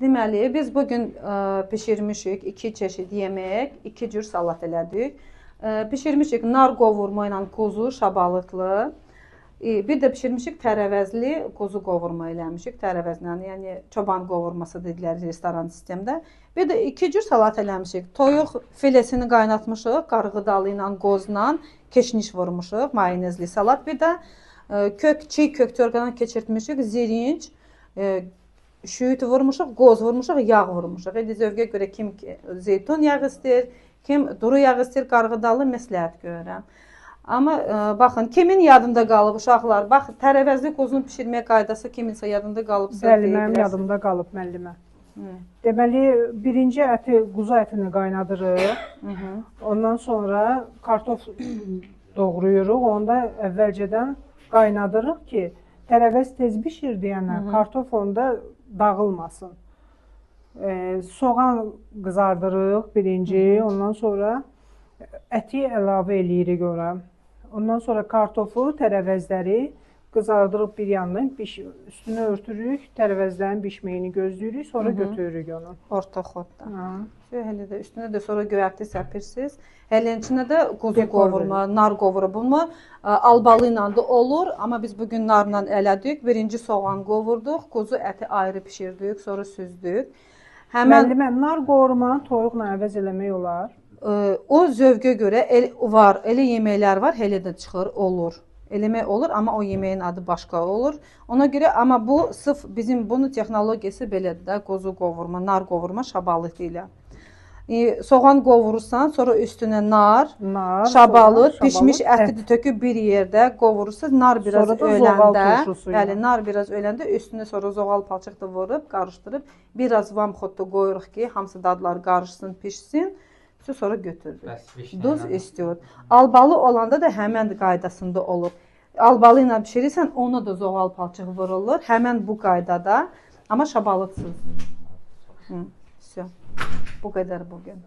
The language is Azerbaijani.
Deməli, biz bugün bişirmişik 2 çeşid yemək, 2 cür salat elədik. Bişirmişik nar qovurma ilə quzu şabalıtlı. Bir də bişirmişik tərəvəzli quzu qovurma eləmişik. Tərəvəzlə, yəni çoban qovurması dedilər restoran sistemdə. Bir də 2 cür salat eləmişik. Toyuq filesini qaynatmışıq, qarğıdalı ilə, qozla, keşniş vurmuşuq, mayonezli salat. Bir də çiğ kök törqadan keçirtmişik, zirinç, şüyüt vurmuşuq, qoz vurmuşuq, yağ vurmuşuq. İndi zövqə görə kim zeytun yağı istəyir, kim duru yağ istəyir, qarğıdalı məsləhət görürəm. Amma baxın, kimin yadında qalıb uşaqlar? Bax, tərəvəzli quzunu bişirmək qaydası kiminsə yadında qalıbsa Bəli, mənim yadımda qalıb müəllimə. Deməli, birinci əti, quzu ətini qaynadırıq. Ondan sonra kartof doğrayırıq. Onda əvvəlcədən qaynadırıq ki, tərəvəz tez bişir deyənə, kartof onda dağılmasın. Soğan qızardırıq birinci, ondan sonra əti əlavə eləyirik ora. Ondan sonra kartofu, tərəvəzləri qızardırıq bir yandan, üstünü örtürük, tərəvəzlərin bişməyini gözləyirik, sonra götürürük onu. Orta xodda. Hələ də üstünə də sonra göyərti səpirsiniz. Hələnin içində də quzu qovurma, nar qovurma, albalı ilə də olur. Amma biz bugün narla elədik. Birinci soğan qovurduq, quzu əti ayrı bişirdik, sonra süzdük. Müəllimə, nar qovurmanı toyuqla əvəz eləmək olar? O zövqə görə var, elə yeməklər var, elə də çıxır, olur. Eləmək olur, amma o yeməyin adı başqa olur. Ona görə, amma bu, sırf bizim bunun texnologiyası belədir də, quzu qovurma, nar qovurma şabalıt ilə. Soğan qovurursan, sonra üstünə nar, şabalıt, pişmiş əti töküb bir yerdə qovurursan, nar biraz öləndə, nar biraz öləndə üstünə sonra zoğal palçıq da vurub, qarışdırıb, biraz vam xotda qoyuruq ki, hamısı dadlar qarışsın, pişsin. Sonra götürdük. Duz istiyor. Albalı olanda da həmən qaydasında olur. Albalı ilə pişirirsən, ona da zoğal palçıq vurulur. Həmən bu qaydada, amma şabalıtsız. Bu qədər bugün.